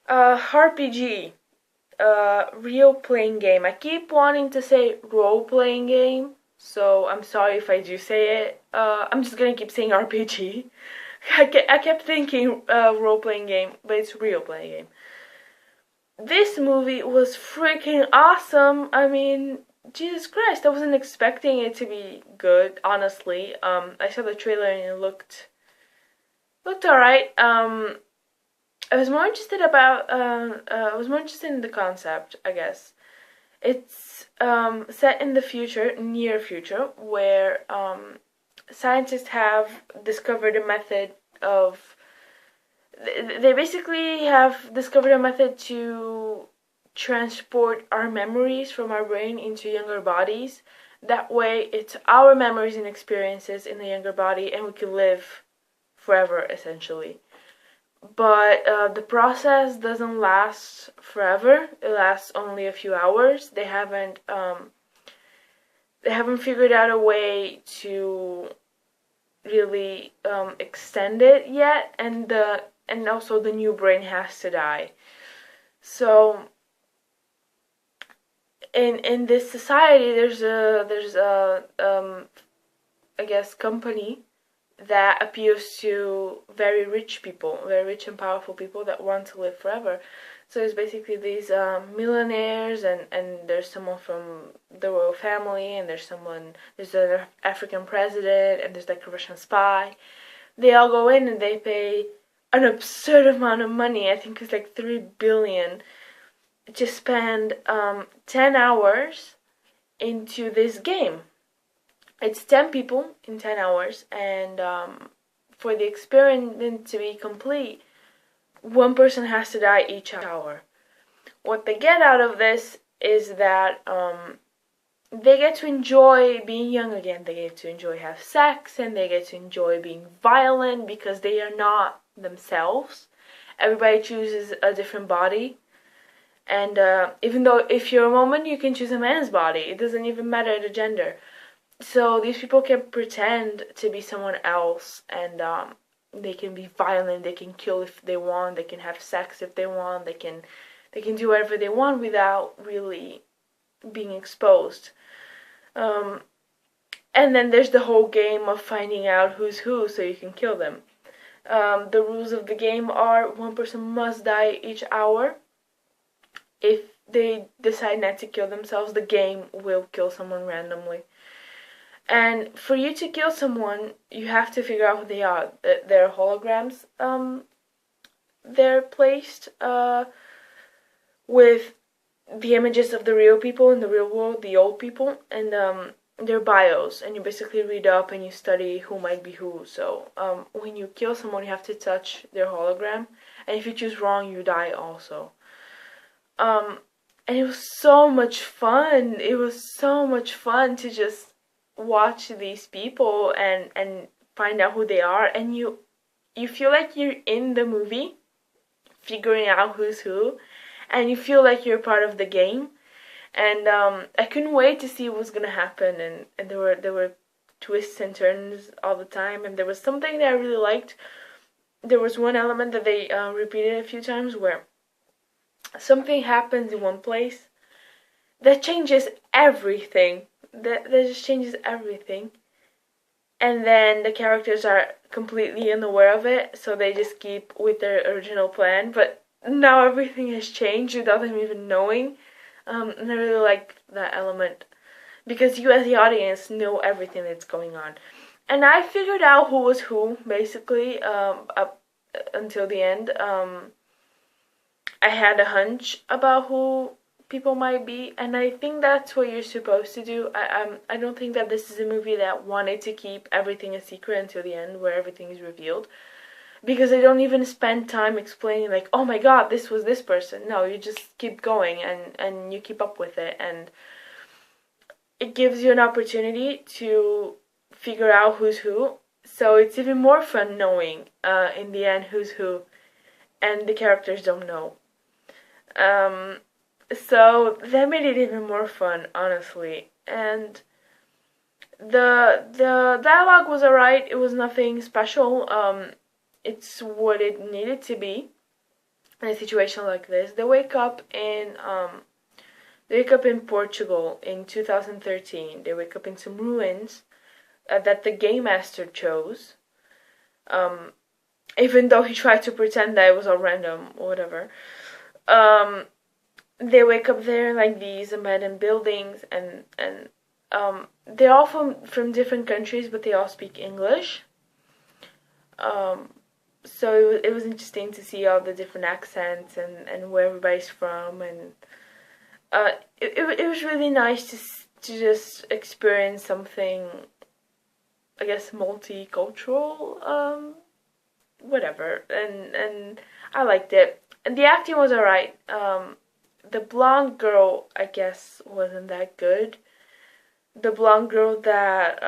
RPG. Real playing game. I keep wanting to say role playing game, so I'm sorry if I do say it. I'm just gonna keep saying RPG. I kept thinking role playing game, but it's real playing game. This movie was freaking awesome. I mean, Jesus Christ, I wasn't expecting it to be good, honestly. I saw the trailer and it looked alright. I was more interested in the concept, I guess. It's set in the future, near future, where scientists have discovered a method of. They basically have discovered a method to transport our memories from our brain into younger bodies. That way, it's our memories and experiences in the younger body, and we can live forever, essentially. But the process doesn't last forever. It lasts only a few hours. They haven't figured out a way to really extend it yet, and also the new brain has to die. So in this society, there's a I guess company that appeals to very rich and powerful people that want to live forever. So it's basically these millionaires, and there's someone from the royal family, and there's an African president, and there's like a Russian spy. They all go in and they pay an absurd amount of money. I think it's like 3 billion to spend 10 hours into this game. It's 10 people in 10 hours, and for the experiment to be complete, one person has to die each hour. What they get out of this is that they get to enjoy being young again. They get to enjoy have sex, and they get to enjoy being violent because they are not themselves. Everybody chooses a different body. And even though if you're a woman, you can choose a man's body. It doesn't even matter the gender. So these people can pretend to be someone else, and they can be violent. They can kill if they want. They can have sex if they want. They can do whatever they want without really being exposed. Um, and then there's the whole game of finding out who's who, so you can kill them. The rules of the game are one person must die each hour. If they decide not to kill themselves, the game will kill someone randomly. And for you to kill someone, you have to figure out who they are. They're holograms. They're placed with the images of the real people in the real world, the old people, and their bios. And you basically read up and you study who might be who. So when you kill someone, you have to touch their hologram. And if you choose wrong, you die also. And it was so much fun. It was so much fun to just watch these people and find out who they are, and you feel like you're in the movie figuring out who's who, and you feel like you're part of the game. And I couldn't wait to see what was gonna happen, and there were twists and turns all the time, and there was something that I really liked. There was one element that they repeated a few times where something happens in one place that changes everything. That just changes everything. And then the characters are completely unaware of it, so they just keep with their original plan. But now everything has changed without them even knowing. And I really like that element. Because you as the audience know everything that's going on. And I figured out who was who, basically, up until the end. I had a hunch about who people might be, and I think that's what you're supposed to do. I don't think that this is a movie that wanted to keep everything a secret until the end, where everything is revealed, because they don't even spend time explaining like, oh my god, this was this person. No, you just keep going, and you keep up with it, and it gives you an opportunity to figure out who's who. So it's even more fun knowing in the end who's who, and the characters don't know. So that made it even more fun, honestly. And the dialogue was alright. It was nothing special. It's what it needed to be. in a situation like this. They wake up in Portugal in 2013. They wake up in some ruins that the game master chose. Even though he tried to pretend that it was all random or whatever. They wake up there in like these abandoned buildings, and they're all from different countries, but they all speak English. So it was interesting to see all the different accents and where everybody's from, and it was really nice to just experience something, I guess, multicultural, whatever, and I liked it. And the acting was alright. The blonde girl, I guess, wasn't that good. The blonde girl that,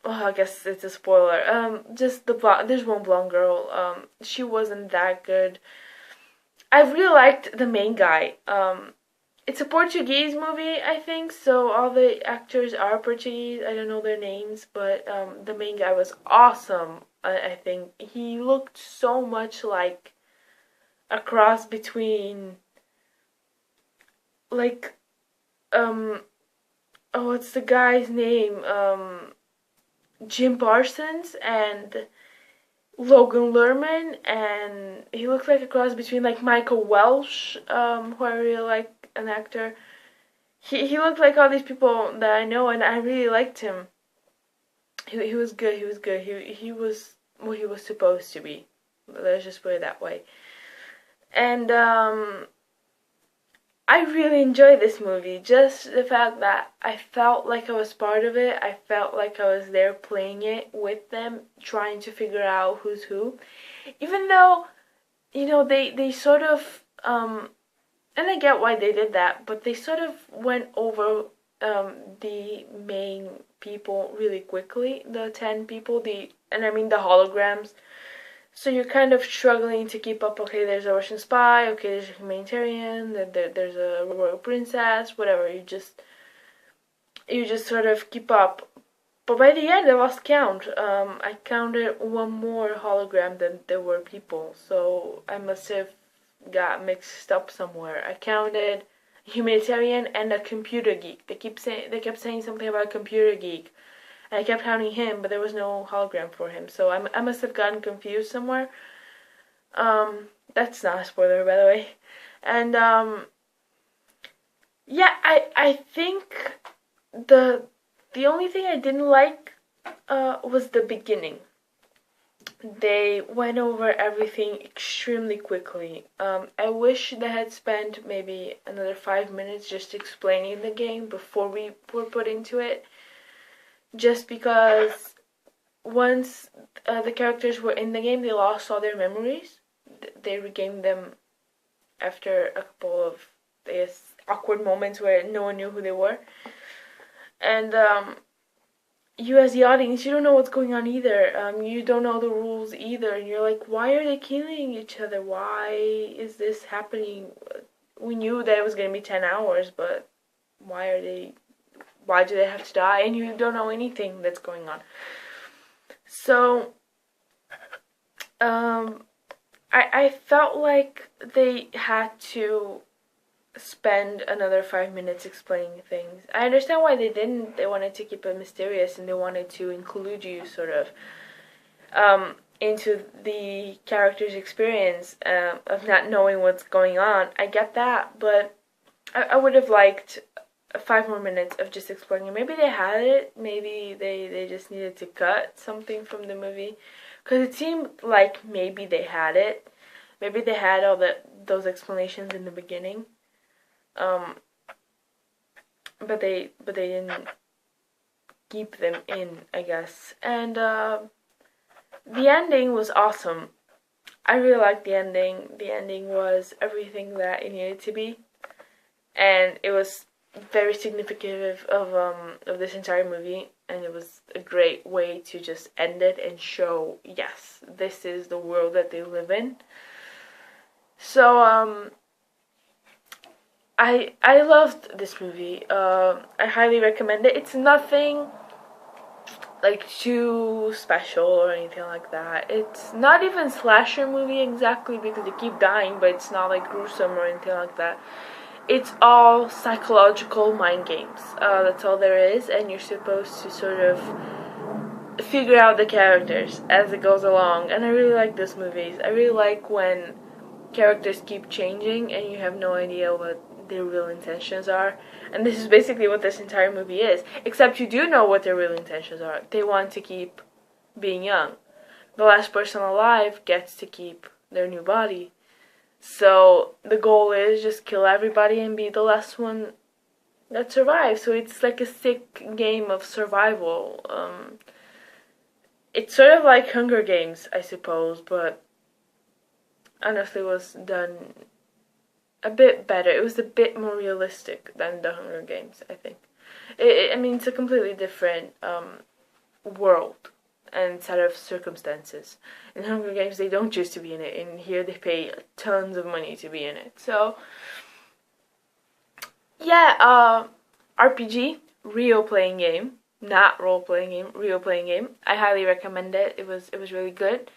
I guess it's a spoiler. Just there's one blonde girl. She wasn't that good. I really liked the main guy. It's a Portuguese movie, I think, so all the actors are Portuguese. I don't know their names, but the main guy was awesome. I think he looked so much like a cross between, like, what's the guy's name? Jim Parsons and Logan Lerman, and he looked like a cross between like Michael Welsh, who I really like, an actor. He looked like all these people that I know, and I really liked him. He was good. He was good. He was what he was supposed to be. Let's just put it that way. And I really enjoyed this movie. Just the fact that I felt like I was part of it. I felt like I was there playing it with them, trying to figure out who's who. Even though, they sort of, and I get why they did that, but they sort of went over the main people really quickly. The 10 people, the holograms. So you're kind of struggling to keep up. Okay, there's a Russian spy. Okay, there's a humanitarian. There's a royal princess. Whatever. You just sort of keep up. But by the end, I lost count. I counted one more hologram than there were people. So I must have got mixed up somewhere. I counted a humanitarian and a computer geek. They kept saying something about a computer geek. I kept counting him, but there was no hologram for him, so I must have gotten confused somewhere. That's not a spoiler, by the way. And yeah, I think the only thing I didn't like was the beginning. They went over everything extremely quickly. I wish they had spent maybe another 5 minutes just explaining the game before we were put into it. Just because once the characters were in the game, they lost all their memories. They regained them after a couple of, I guess, awkward moments where no one knew who they were. And you as the audience, you don't know what's going on either. You don't know the rules either. And you're like, why are they killing each other? Why is this happening? We knew that it was going to be 10 hours, but why do they have to die? And you don't know anything that's going on. So, I felt like they had to spend another 5 minutes explaining things. I understand why they didn't. They wanted to keep it mysterious, and they wanted to include you sort of into the character's experience of not knowing what's going on. I get that, but I would have liked 5 more minutes of just explaining. Maybe they had it. Maybe they just needed to cut something from the movie, because it seemed like maybe they had it. Maybe they had all those explanations in the beginning. But they didn't keep them in, I guess. And the ending was awesome. I really liked the ending. The ending was everything that it needed to be, and it was very significant of this entire movie, and it was a great way to just end it and show, yes, this is the world that they live in. So I loved this movie. I highly recommend it. It's nothing like too special or anything like that. It's not even slasher movie exactly because they keep dying, but it's not like gruesome or anything like that. It's all psychological mind games. That's all there is, and you're supposed to sort of figure out the characters as it goes along. And I really like those movies. I really like when characters keep changing and you have no idea what their real intentions are. And this is basically what this entire movie is. Except you do know what their real intentions are. They want to keep being young. The last person alive gets to keep their new body. So the goal is just kill everybody and be the last one that survives. So it's like a sick game of survival. It's sort of like Hunger Games, I suppose, but honestly was done a bit better. It was a bit more realistic than the Hunger Games, I think. I mean, it's a completely different world and set of circumstances. In Hunger Games, they don't choose to be in it. In here, they pay tons of money to be in it. So, yeah, RPG, real playing game, not role playing game, real playing game. I highly recommend it. It was really good.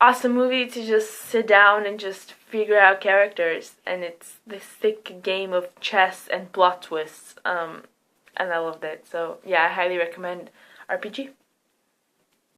Awesome movie to just sit down and just figure out characters, and it's this thick game of chess and plot twists, and I loved it. So yeah, I highly recommend RPG.